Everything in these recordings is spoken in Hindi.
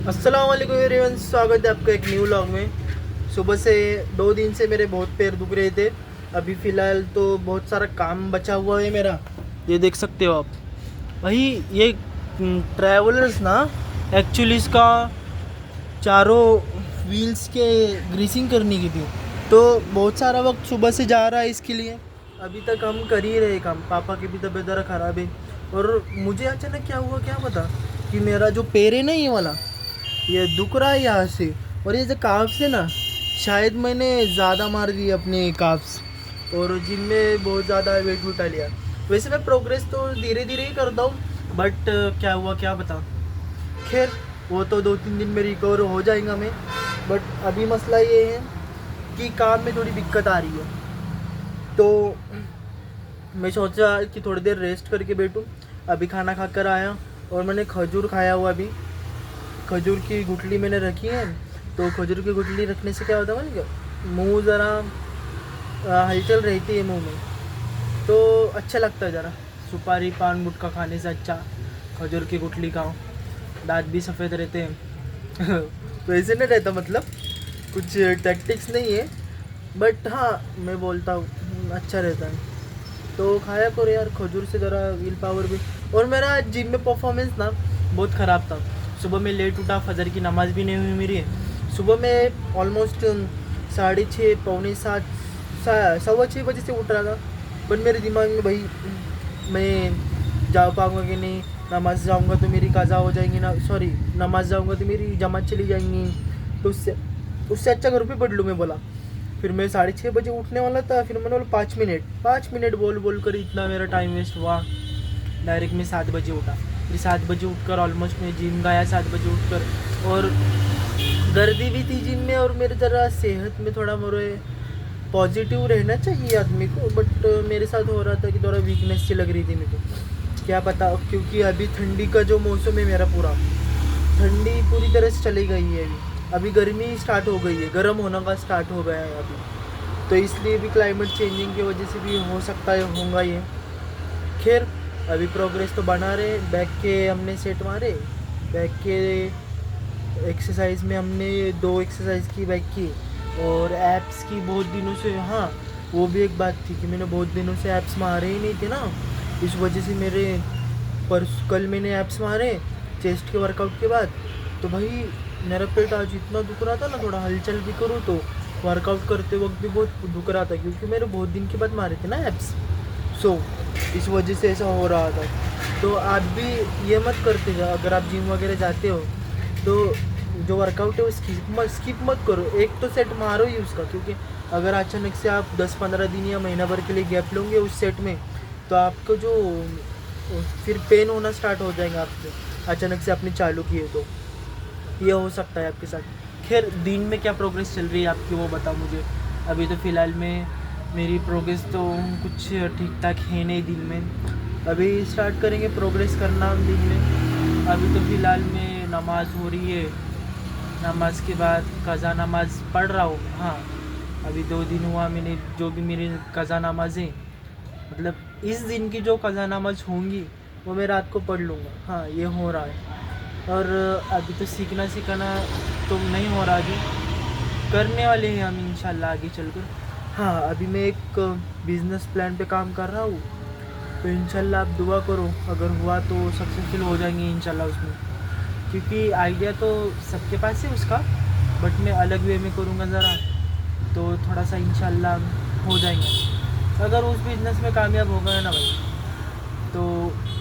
अस्सलाम वालेकुम एवरीवन, स्वागत है आपका एक न्यू व्लॉग में। सुबह से 2 दिन से मेरे बहुत पैर दुख रहे थे। अभी फ़िलहाल तो बहुत सारा काम बचा हुआ है मेरा, ये देख सकते हो आप। वही ये ट्रैवलर्स ना, एक्चुअली इसका चारों व्हील्स के ग्रीसिंग करनी की थी, तो बहुत सारा वक्त सुबह से जा रहा है इसके लिए। अभी तक हम कर ही रहे काम। पापा की भी तबीयत ज़रा ख़राब है और मुझे अचानक क्या हुआ क्या पता कि मेरा जो पैर है ना, ये वाला, ये दुख रहा है यहाँ से। और ये जो काफ्स है ना, शायद मैंने ज़्यादा मार दिए अपने काफ्स और जिम में बहुत ज़्यादा वेट उठा लिया। वैसे मैं प्रोग्रेस तो धीरे धीरे ही करता हूँ, बट क्या हुआ क्या बता। खैर, वो तो 2-3 दिन में रिकवर हो जाएगा मैं। बट अभी मसला ये है कि काम में थोड़ी दिक्कत आ रही है, तो मैं सोचा कि थोड़ी देर रेस्ट करके बैठूँ। अभी खाना खा कर आया और मैंने खजूर खाया हुआ। अभी खजूर की गुठली मैंने रखी है, तो खजूर की गुठली रखने से क्या होता है ना, मुंह ज़रा हलचल रहती है मुंह में, तो अच्छा लगता है ज़रा। सुपारी पान गुटखा खाने से अच्छा खजूर की गुठली खाओ, दांत भी सफ़ेद रहते हैं। तो ऐसे नहीं रहता, मतलब कुछ टैक्टिक्स नहीं है, बट हाँ मैं बोलता हूँ अच्छा रहता है। तो खाया करो यार, खजूर से ज़रा विल पावर भी। और मेरा जिम में परफॉर्मेंस ना बहुत ख़राब था। सुबह में लेट उठा, फजर की नमाज़ भी नहीं हुई मेरी। सुबह में ऑलमोस्ट 6:30 पौने 7 6:15 से उठ रहा था, बट मेरे दिमाग में भाई मैं जा पाऊँगा कि नहीं, नमाज़ जाऊँगा तो मेरी काज़ा हो जाएंगी ना, सॉरी नमाज़ जाऊँगा तो मेरी जमात चली जाएंगी, तो उससे अच्छा घर पे पढ़ लूँ, मैं बोला। फिर मैं 6:30 उठने वाला था, फिर मैंने बोला 5 मिनट बोल बोल कर इतना मेरा टाइम वेस्ट हुआ। डायरेक्ट मैं 7 उठा। फिर 7 उठकर ऑलमोस्ट मैं जिम गया 7 उठकर, और गर्दी भी थी जिम में। और मेरे ज़रा सेहत में थोड़ा मोरे पॉजिटिव रहना चाहिए आदमी को, बट मेरे साथ हो रहा था कि थोड़ा वीकनेस सी लग रही थी मेरे को, क्या पता, क्योंकि अभी ठंडी का जो मौसम है मेरा, पूरा ठंडी पूरी तरह से चली गई है। अभी गर्मी स्टार्ट हो गई है, गर्म होना का स्टार्ट हो गया है अभी, तो इसलिए भी क्लाइमेट चेंजिंग की वजह से भी हो सकता है, होगा ये। खैर, अभी प्रोग्रेस तो बना रहे। बैक के हमने सेट मारे, बैक के एक्सरसाइज में हमने 2 एक्सरसाइज की बैक की, और एप्स की बहुत दिनों से। हाँ, वो भी एक बात थी कि मैंने बहुत दिनों से एप्स मारे ही नहीं थे ना, इस वजह से मेरे कल मैंने एप्स मारे चेस्ट के वर्कआउट के बाद। तो भाई मेरा पेट आज इतना दुख रहा था ना, थोड़ा हलचल भी करूँ तो वर्कआउट करते वक्त भी बहुत दुख रहा था, क्योंकि मेरे बहुत दिन के बाद मारे थे ना एप्स, सो इस वजह से ऐसा हो रहा था। तो आप भी ये मत करते जाओ, अगर आप जिम वगैरह जाते हो तो जो वर्कआउट है वो स्किप मत करो, एक तो सेट मारो ही उसका, क्योंकि अगर अचानक से आप 10-15 दिन या महीना भर के लिए गैप लोगे उस सेट में, तो आपको जो फिर पेन होना स्टार्ट हो जाएगा आपको, अचानक से आपने चालू किए तो ये हो सकता है आपके साथ। खैर, दिन में क्या प्रोग्रेस चल रही है आपकी वो बताओ मुझे। अभी तो फ़िलहाल में मेरी प्रोग्रेस तो कुछ ठीक ठाक है नहीं दिन में। अभी स्टार्ट करेंगे प्रोग्रेस करना दिन में। अभी तो फ़िलहाल में नमाज़ हो रही है, नमाज के बाद कज़ा नमाज़ पढ़ रहा हूँ। हाँ, अभी 2 दिन हुआ मैंने जो भी मेरी कज़ा नमाज़ है, मतलब इस दिन की जो कज़ा नमाज़ होंगी वो मैं रात को पढ़ लूँगा। हाँ, ये हो रहा है। और अभी तो सीखना सिखाना तो नहीं हो रहा, अभी करने वाले हैं हम इंशाल्लाह आगे चलकर। हाँ, अभी मैं एक बिज़नेस प्लान पे काम कर रहा हूँ, तो इंशाल्लाह आप दुआ करो, अगर हुआ तो सक्सेसफुल हो जाएंगे इंशाल्लाह उसमें, क्योंकि आइडिया तो सबके पास है उसका, बट मैं अलग वे में करूँगा ज़रा, तो थोड़ा सा इंशाल्लाह हो जाएंगे। अगर उस बिज़नेस में कामयाब हो गया ना भाई, तो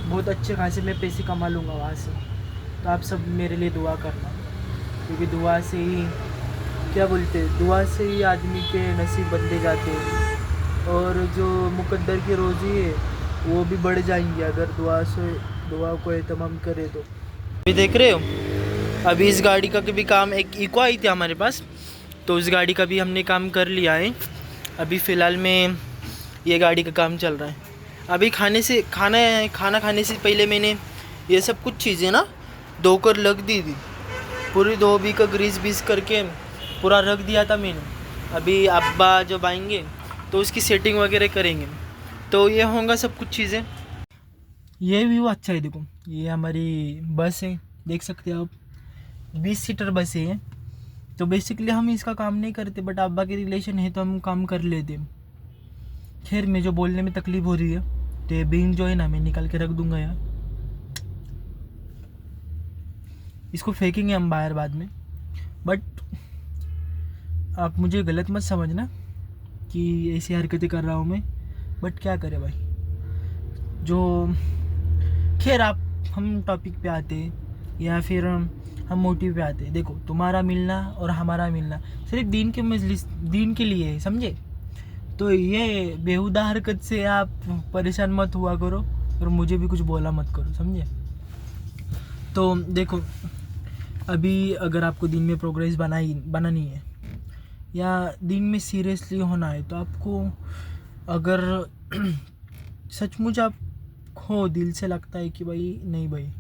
बहुत अच्छे खासे मैं पैसे कमा लूँगा वहाँ से। तो आप सब मेरे लिए दुआ करना, क्योंकि दुआ से ही, क्या बोलते हैं, दुआ से ही आदमी के नसीब बदले जाते हैं, और जो मुकद्दर की रोज़ी है वो भी बढ़ जाएंगी अगर दुआ को एहतमाम करे तो। अभी देख रहे हो, अभी इस गाड़ी का भी काम, एक इको आई थी हमारे पास, तो उस गाड़ी का भी हमने काम कर लिया है। अभी फ़िलहाल में ये गाड़ी का काम चल रहा है। अभी खाना खाने से पहले मैंने ये सब कुछ चीज़ें ना धोकर रख दी थी, पूरी धो भी का ग्रीस बीस करके पूरा रख दिया था मैंने। अभी अब्बा जब आएंगे तो उसकी सेटिंग वगैरह करेंगे, तो ये होगा सब कुछ चीज़ें। ये व्यू अच्छा है, देखो ये हमारी बस है, देख सकते हो आप, 20 सीटर बसें हैं, तो बेसिकली हम इसका काम नहीं करते, बट अब्बा के रिलेशन है तो हम काम कर लेते। खैर, मैं जो बोलने में तकलीफ हो रही है, तो ये बीन जो है ना, मैं निकाल के रख दूंगा यार, इसको फेंकेंगे हम बाहर बाद में। बट आप मुझे गलत मत समझना कि ऐसी हरकतें कर रहा हूँ मैं, बट क्या करें भाई, जो खैर आप हम टॉपिक पे आते या फिर हम मोटिव पे आते। देखो, तुम्हारा मिलना और हमारा मिलना सिर्फ दीन के मजलिस, दीन के लिए है, समझे? तो ये बेहुदा हरकत से आप परेशान मत हुआ करो और मुझे भी कुछ बोला मत करो, समझे? तो देखो, अभी अगर आपको दिन में प्रोग्रेस बनानी है या दिन में सीरियसली होना है, तो आपको अगर सचमुच आप हो दिल से लगता है कि भाई नहीं भाई,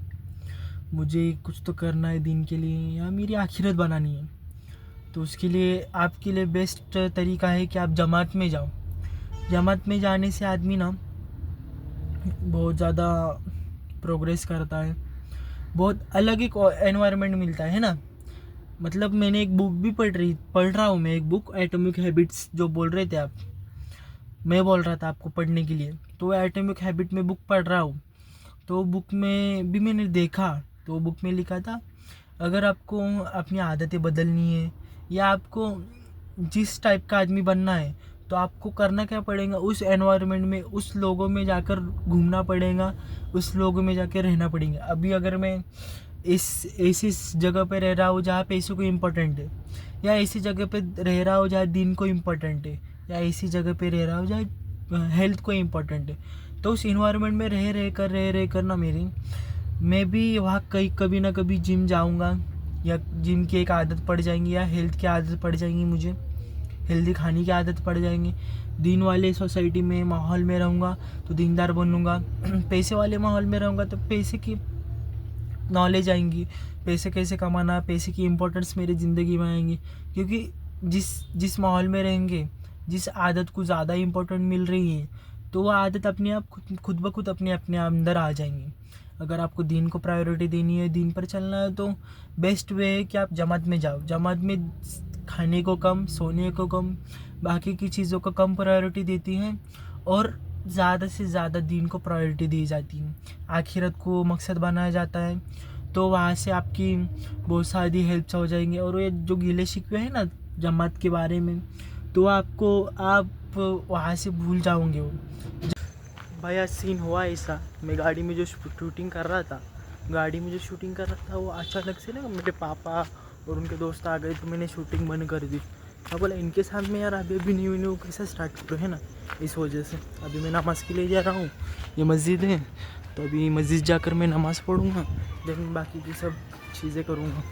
मुझे कुछ तो करना है दिन के लिए या मेरी आखिरत बनानी है, तो उसके लिए आपके लिए बेस्ट तरीका है कि आप जमात में जाओ। जमात में जाने से आदमी ना बहुत ज़्यादा प्रोग्रेस करता है, बहुत अलग एक एनवायरनमेंट मिलता है ना। मतलब मैंने एक बुक भी पढ़ रहा हूँ मैं, एक बुक एटॉमिक हैबिट्स, जो बोल रहे थे आप, मैं बोल रहा था आपको पढ़ने के लिए, तो एटॉमिक हैबिट में बुक पढ़ रहा हूँ। तो बुक में भी मैंने देखा, तो बुक में लिखा था, अगर आपको अपनी आदतें बदलनी है या आपको जिस टाइप का आदमी बनना है, तो आपको करना क्या पड़ेगा, उस एनवायरनमेंट में, उस लोगों में जाकर घूमना पड़ेगा, उस लोगों में जाकर रहना पड़ेगा। अभी अगर मैं ऐसी जगह पे रह रहा हूँ जहाँ पैसों को इम्पोर्टेंट है, या ऐसी जगह पे रह रहा हूँ जहाँ दिन को इम्पोर्टेंट है, या ऐसी जगह पे रह रहा हूँ जहाँ हेल्थ को इम्पोर्टेंट है, तो उस इन्वायरमेंट में रह कर ना मैं भी वहाँ कभी ना कभी जिम जाऊँगा, या जिम की एक आदत पड़ जाएंगी, या हेल्थ की आदत पड़ जाएंगी, मुझे हेल्दी खाने की आदत पड़ जाएंगी। दीन वाले सोसाइटी में माहौल में रहूँगा तो दीनदार बनूँगा, पैसे वाले माहौल में रहूँगा तो पैसे की नॉलेज आएंगी, पैसे कैसे कमाना, पैसे की इम्पोर्टेंस मेरी ज़िंदगी में आएंगी। क्योंकि जिस माहौल में रहेंगे, जिस आदत को ज़्यादा इम्पोर्टेंट मिल रही है, तो वो आदत अपने आप खुद ब खुद अपने अंदर आ जाएंगी। अगर आपको दीन को प्रायोरिटी देनी है, दीन पर चलना है, तो बेस्ट वे है कि आप जमात में जाओ। जमात में खाने को कम, सोने को कम, बाकी की चीज़ों को कम प्रायोरिटी देती हैं, और ज़्यादा से ज़्यादा दीन को प्रायोरिटी दी जाती है, आखिरत को मकसद बनाया जाता है। तो वहाँ से आपकी बहुत सारी हेल्प्स हो जाएंगी। और ये जो गिले शिकवे हैं ना जमात के बारे में, तो आप वहाँ से भूल जाओगे वो। भाई आज सीन हुआ ऐसा, मैं गाड़ी में जो शूटिंग कर रहा था, वो अचानक से ना मेरे पापा और उनके दोस्त आ गए, तो मैंने शूटिंग बंद कर दी। मैं बोला इनके साथ में यार अभी न्यू कैसे स्टार्ट करो, है ना। इस वजह से अभी मैं नमाज़ के लिए जा रहा हूँ, ये मस्जिद है, तो अभी मस्जिद जाकर मैं नमाज़ पढ़ूँगा, देन बाकी की सब चीज़ें करूँगा।